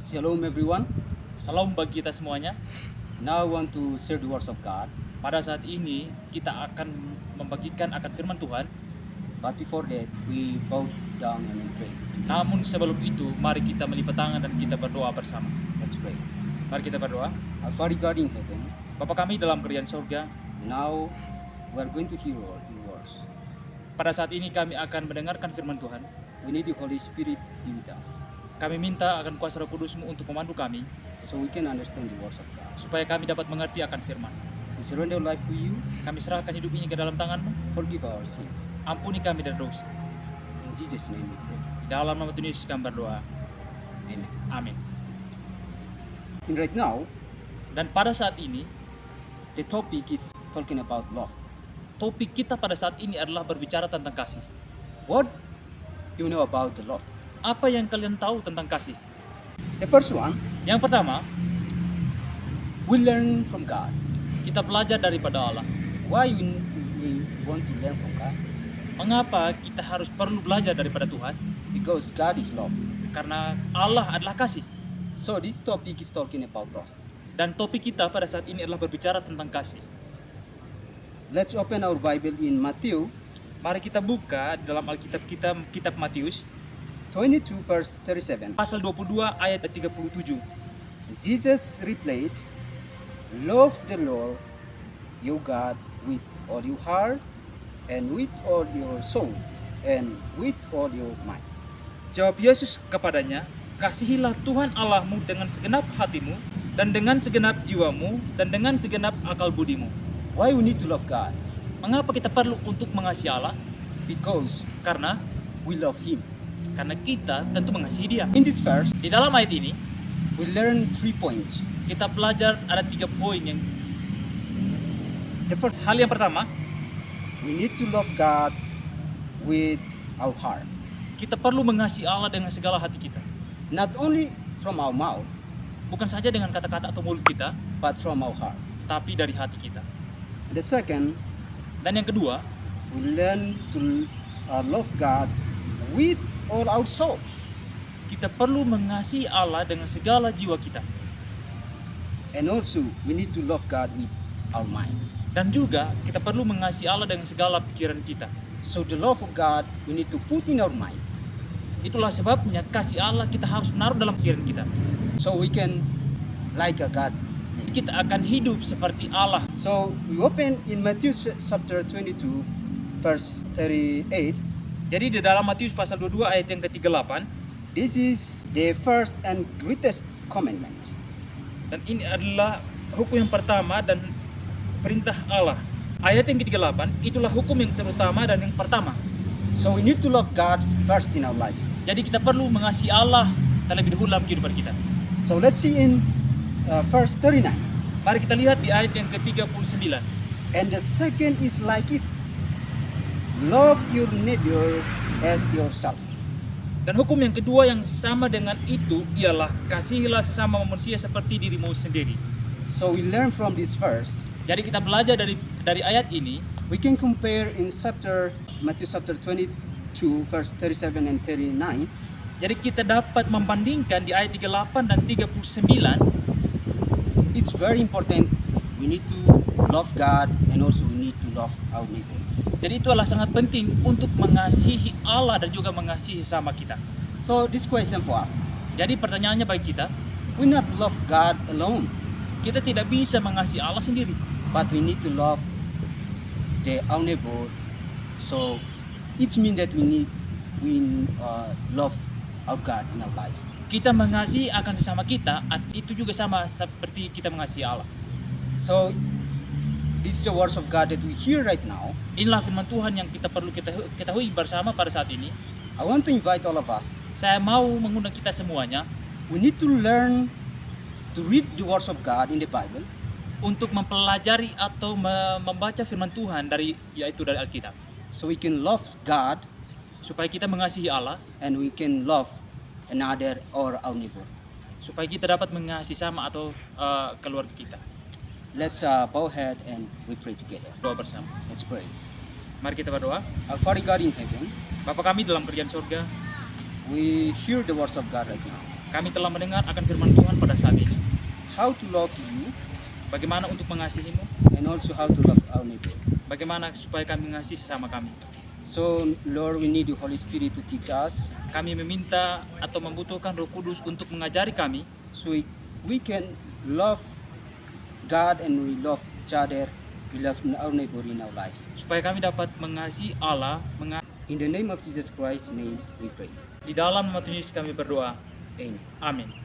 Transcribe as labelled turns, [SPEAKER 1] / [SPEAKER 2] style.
[SPEAKER 1] Shalom everyone.
[SPEAKER 2] Salam bagi kita semuanya.
[SPEAKER 1] Now I want to share the words of God.
[SPEAKER 2] Pada saat ini kita akan membagikan akan firman Tuhan.
[SPEAKER 1] But before that, we bow down and we pray.
[SPEAKER 2] Namun sebelum itu, mari kita melipat tangan dan kita berdoa bersama.
[SPEAKER 1] Let's pray.
[SPEAKER 2] Mari kita berdoa.
[SPEAKER 1] Our Father God in heaven,
[SPEAKER 2] Bapa kami dalam kerajaan surga,
[SPEAKER 1] now we are going to hear your words.
[SPEAKER 2] pada saat ini kami akan mendengarkan firman Tuhan.
[SPEAKER 1] We need the Holy Spirit be with us,
[SPEAKER 2] Kami minta akan kuasa Roh Kudus-Mu untuk memandu kami,
[SPEAKER 1] so we can understand the words of God.
[SPEAKER 2] supaya kami dapat mengerti akan firman.
[SPEAKER 1] We surrender our life to you.
[SPEAKER 2] Kami serahkan hidup ini ke dalam tangan-Mu.
[SPEAKER 1] Forgive our sins.
[SPEAKER 2] Ampuni kami dari dosa.
[SPEAKER 1] In Jesus' name we pray.
[SPEAKER 2] Di dalam nama Tuhan Yesus kami berdoa.
[SPEAKER 1] Amen.
[SPEAKER 2] Amin.
[SPEAKER 1] And right now,
[SPEAKER 2] Dan pada saat ini,
[SPEAKER 1] the topic is talking about love.
[SPEAKER 2] topik kita pada saat ini adalah berbicara tentang kasih.
[SPEAKER 1] What you know about the love?
[SPEAKER 2] Apa yang kalian tahu tentang kasih?
[SPEAKER 1] The first one,
[SPEAKER 2] Yang pertama,
[SPEAKER 1] we learn from God.
[SPEAKER 2] kita belajar daripada Allah.
[SPEAKER 1] Why we want to learn from God?
[SPEAKER 2] Mengapa kita harus perlu belajar daripada Tuhan?
[SPEAKER 1] Because God is love.
[SPEAKER 2] Karena Allah adalah kasih.
[SPEAKER 1] So this topic is talking about love.
[SPEAKER 2] Dan topik kita pada saat ini adalah berbicara tentang kasih.
[SPEAKER 1] Let's open our Bible in Matthew
[SPEAKER 2] Mari kita buka dalam Alkitab kita, kitab Matius,
[SPEAKER 1] 22 verse 37.
[SPEAKER 2] pasal 22 ayat 37.
[SPEAKER 1] Jesus replied, "Love the Lord your God with all your heart and with all your soul and with all your mind."
[SPEAKER 2] Jawab Yesus kepadanya, "Kasihilah Tuhan Allahmu dengan segenap hatimu dan dengan segenap jiwamu dan dengan segenap akal budimu."
[SPEAKER 1] Why we need to love God?
[SPEAKER 2] Mengapa kita perlu untuk mengasihi Allah?
[SPEAKER 1] Because
[SPEAKER 2] Karena
[SPEAKER 1] we love Him.
[SPEAKER 2] kita tentu mengasihi Dia.
[SPEAKER 1] In this verse,
[SPEAKER 2] Di dalam ayat ini
[SPEAKER 1] we learn 3 points.
[SPEAKER 2] kita belajar ada 3 poin yang
[SPEAKER 1] The first,
[SPEAKER 2] hal yang pertama,
[SPEAKER 1] we need to love God with our heart.
[SPEAKER 2] kita perlu mengasihi Allah dengan segala hati kita.
[SPEAKER 1] Not only from our mouth,
[SPEAKER 2] Bukan saja dengan kata-kata atau mulut kita,
[SPEAKER 1] but from our heart.
[SPEAKER 2] tapi dari hati kita.
[SPEAKER 1] The second,
[SPEAKER 2] Dan yang kedua,
[SPEAKER 1] we learn to love God with all our soul.
[SPEAKER 2] kita perlu mengasihi Allah dengan segala jiwa kita.
[SPEAKER 1] And also, we need to love God with our mind.
[SPEAKER 2] Dan juga kita perlu mengasihi Allah dengan segala pikiran kita.
[SPEAKER 1] So the love of God, we need to put in our mind.
[SPEAKER 2] Itulah sebabnya kasih Allah kita harus menaruh dalam pikiran kita.
[SPEAKER 1] So we can like a God.
[SPEAKER 2] Kita akan hidup seperti Allah.
[SPEAKER 1] So we open in Matthew chapter 22, verse 38.
[SPEAKER 2] Jadi di dalam Matius pasal 22 ayat yang ke-38,
[SPEAKER 1] This is the first and greatest commandment.
[SPEAKER 2] dan ini adalah hukum yang pertama dan perintah Allah. Ayat yang ke-38, itulah hukum yang terutama dan yang pertama.
[SPEAKER 1] So we need to love God first in our life.
[SPEAKER 2] Jadi kita perlu mengasihi Allah terlebih dahulu dalam kehidupan kita.
[SPEAKER 1] So let's see in verse 39.
[SPEAKER 2] Mari kita lihat di ayat yang ke-39.
[SPEAKER 1] And the second is like it. Love your neighbor as yourself.
[SPEAKER 2] Dan hukum yang kedua yang sama dengan itu ialah kasihilah sesama manusia seperti dirimu sendiri.
[SPEAKER 1] So we learn from this verse.
[SPEAKER 2] Jadi kita belajar dari ayat ini.
[SPEAKER 1] We can compare in Matthew chapter 22 verse 37 and 39.
[SPEAKER 2] Jadi kita dapat membandingkan di ayat 38 dan 39.
[SPEAKER 1] It's very important. We need to love God and also we need to love our neighbor.
[SPEAKER 2] Jadi itu adalah sangat penting untuk mengasihi Allah dan juga mengasihi sesama kita.
[SPEAKER 1] So this question for us.
[SPEAKER 2] Jadi pertanyaannya bagi kita,
[SPEAKER 1] We not love God alone,
[SPEAKER 2] kita tidak bisa mengasihi Allah sendiri.
[SPEAKER 1] but we need to love our neighbor. So it means that we love our God in our life.
[SPEAKER 2] Kita mengasihi akan sesama kita, itu juga sama seperti kita mengasihi Allah.
[SPEAKER 1] So this is the words of God that we hear right now.
[SPEAKER 2] Inilah firman Tuhan yang kita perlu ketahui bersama pada saat ini.
[SPEAKER 1] I want to invite all of us.
[SPEAKER 2] Saya mau mengundang kita semuanya
[SPEAKER 1] We need to learn to read the words of God in the Bible
[SPEAKER 2] untuk mempelajari atau membaca firman Tuhan yaitu dari Alkitab,
[SPEAKER 1] so we can love God
[SPEAKER 2] supaya kita mengasihi Allah,
[SPEAKER 1] and we can love another or our neighbor.
[SPEAKER 2] supaya kita dapat mengasihi sama atau keluarga kita.
[SPEAKER 1] Let's bow head and we pray together.
[SPEAKER 2] Doa bersama.
[SPEAKER 1] Let's pray.
[SPEAKER 2] Mari kita berdoa.
[SPEAKER 1] Our Father God in heaven,
[SPEAKER 2] Bapa kami dalam kerajaan surga,
[SPEAKER 1] we hear the words of God right now.
[SPEAKER 2] Kami telah mendengar akan firman Tuhan pada saat ini.
[SPEAKER 1] how to love you,
[SPEAKER 2] Bagaimana untuk mengasihimu,
[SPEAKER 1] and also how to love our neighbor.
[SPEAKER 2] bagaimana supaya kami mengasihi sesama kami.
[SPEAKER 1] So, Lord, we need the Holy Spirit to teach us
[SPEAKER 2] Kami meminta atau membutuhkan Roh Kudus untuk mengajari kami
[SPEAKER 1] so we can love God and we love each other, we love our neighbor in our life.
[SPEAKER 2] supaya kami dapat mengasihi Allah.
[SPEAKER 1] In the name of Jesus Christ's name, we pray.
[SPEAKER 2] Di dalam nama Tuhan Yesus kami berdoa.
[SPEAKER 1] Amen.
[SPEAKER 2] Amin.